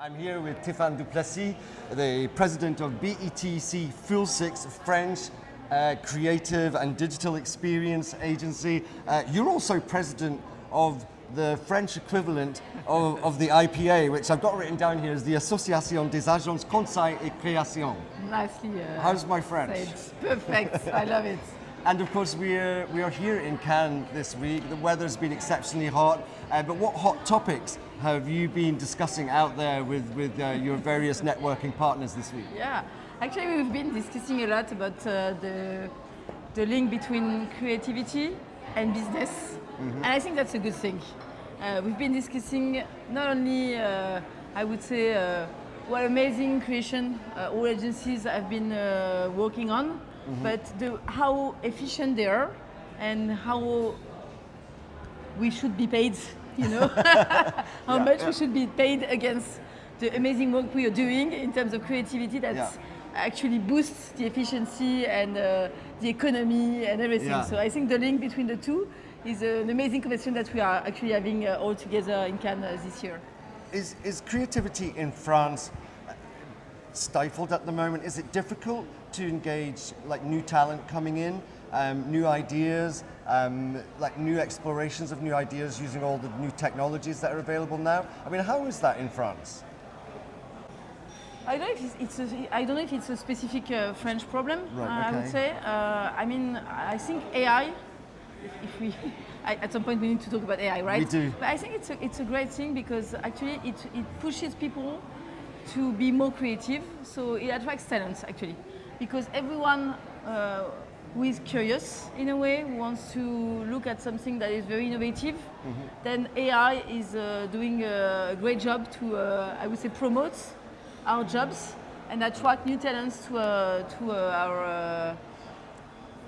I'm here with Tiphaine du Plessis, the president of BETC Fullsix, French creative and digital experience agency. You're also president of the French equivalent of the IPA, which I've got written down here as the Association des Agences Conseil et Création. Nicely. How's my French? Said. Perfect. I love it. And of course, we are here in Cannes this week. The weather's been exceptionally hot. But what hot topics have you been discussing out there with your various networking partners this week? Yeah, actually, we've been discussing a lot about the link between creativity and business, and I think that's a good thing. We've been discussing not only, I would say, what amazing creation all agencies have been working on, but how efficient they are and how we should be paid, how much we should be paid against the amazing work we are doing in terms of creativity that actually boosts the efficiency and the economy and everything. Yeah. So I think the link between the two is an amazing conversation that we are actually having all together in Cannes this year. Is creativity in France stifled at the moment? Is it difficult to engage like new talent coming in, new ideas, like new explorations of new ideas using all the new technologies that are available now? I mean, how is that in France? I don't know if it's a specific French problem. Right, I would say. I think AI. If we, at some point, we need to talk about AI, right? We do. But I think it's a great thing because actually it pushes people to be more creative. So it attracts talents actually, because everyone who is curious in a way, who wants to look at something that is very innovative, then AI is doing a great job to, I would say, promote our jobs and attract new talents to our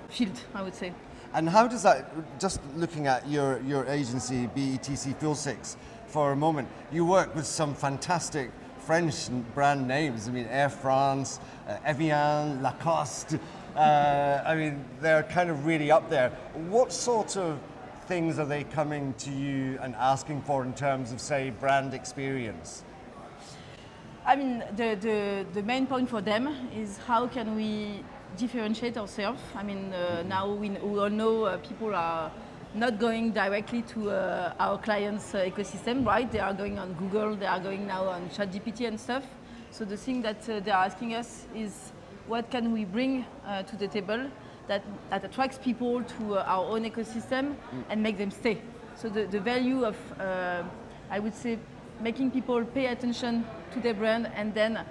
field, I would say. And how does that, just looking at your agency, BETC Fullsix, for a moment, you work with some fantastic French brand names. I mean, Air France, Evian, Lacoste. I mean, they're kind of really up there. What sort of things are they coming to you and asking for in terms of, say, brand experience? I mean, the main point for them is how can we differentiate ourselves. I mean, now we all know people are not going directly to our clients' ecosystem, right? They are going on Google, they are going now on ChatGPT and stuff. So the thing that they are asking us is what can we bring to the table that attracts people to our own ecosystem and make them stay. So the value of, I would say, making people pay attention to their brand and then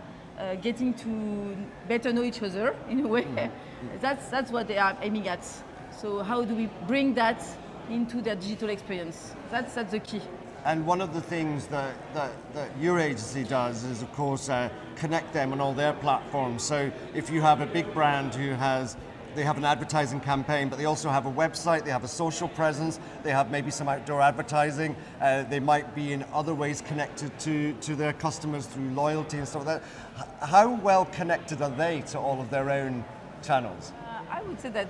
getting to better know each other in a way. That's what they are aiming at. So how do we bring that into their digital experience? That's the key. And one of the things that your agency does is, of course, connect them on all their platforms. So if you have a big brand they have an advertising campaign, but they also have a website, they have a social presence, they have maybe some outdoor advertising, they might be in other ways connected to their customers through loyalty and stuff like that. How well connected are they to all of their own channels? I would say that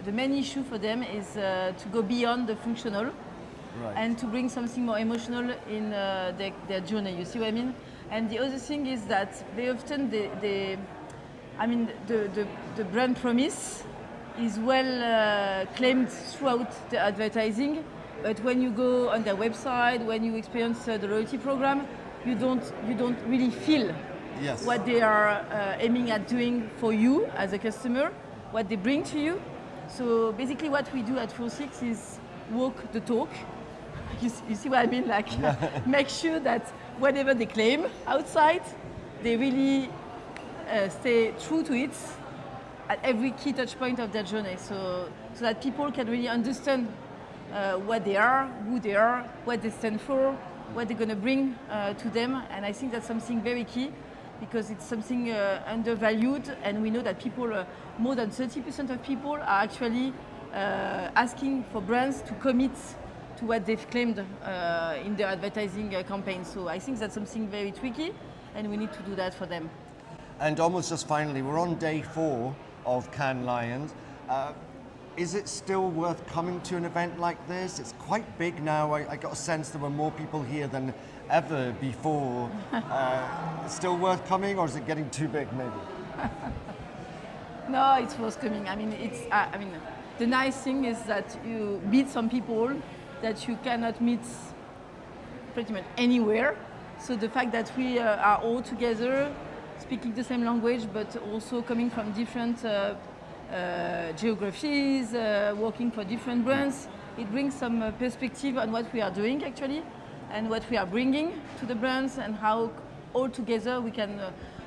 the main issue for them is to go beyond the functional and to bring something more emotional in their journey, you see what I mean? And the other thing is that very often the brand promise is well claimed throughout the advertising, but when you go on their website, when you experience the loyalty program, you don't really feel what they are aiming at doing for you as a customer, what they bring to you. So basically what we do at Fullsix is walk the talk. You see what I mean? Like make sure that whatever they claim outside, they really stay true to it at every key touch point of their journey, so that people can really understand what they are, who they are, what they stand for, what they're going to bring to them. And I think that's something very key because it's something undervalued, and we know that people, more than 30% of people are actually asking for brands to commit to what they've claimed in their advertising campaign. So I think that's something very tricky, and we need to do that for them. And almost just finally, we're on day 4 of Cannes Lions. is it still worth coming to an event like this? It's quite big now. I got a sense there were more people here than ever before. Still worth coming, or is it getting too big maybe? No, it's worth coming. I mean, the nice thing is that you meet some people that you cannot meet pretty much anywhere. So the fact that we are all together, speaking the same language, but also coming from different geographies, working for different brands, it brings some perspective on what we are doing actually, and what we are bringing to the brands, and how all together we can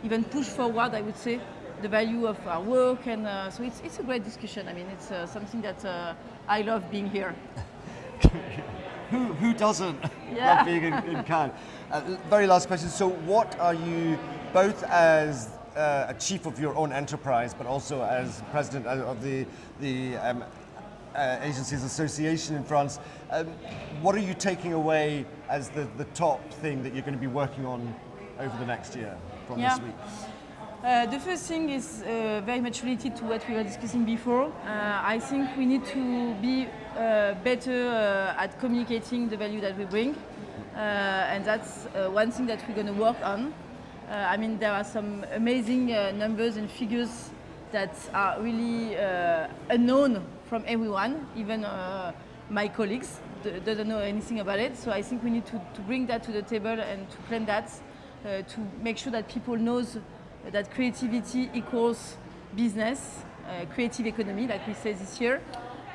even push forward, I would say, the value of our work. And so it's a great discussion. I mean, it's something that I love being here. Who doesn't Yeah. love being in Cannes? Very last question. So what are you, both as a chief of your own enterprise, but also as president of the Agencies Association in France, what are you taking away as the top thing that you're going to be working on over the next year from this week? The first thing is very much related to what we were discussing before. I think we need to be better at communicating the value that we bring, and that's one thing that we're going to work on. I mean, there are some amazing numbers and figures that are really unknown from everyone, even my colleagues doesn't know anything about it. So I think we need to bring that to the table and to plan that, to make sure that people knows that creativity equals business, creative economy, like we say this year.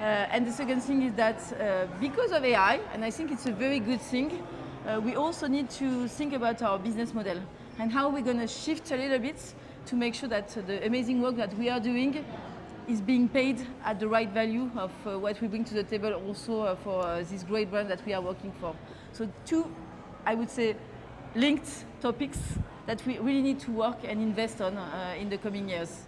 And the second thing is that because of AI, and I think it's a very good thing, we also need to think about our business model and how we're going to shift a little bit to make sure that the amazing work that we are doing is being paid at the right value of what we bring to the table, also for this great brand that we are working for. So two, I would say, linked topics that we really need to work and invest on in the coming years.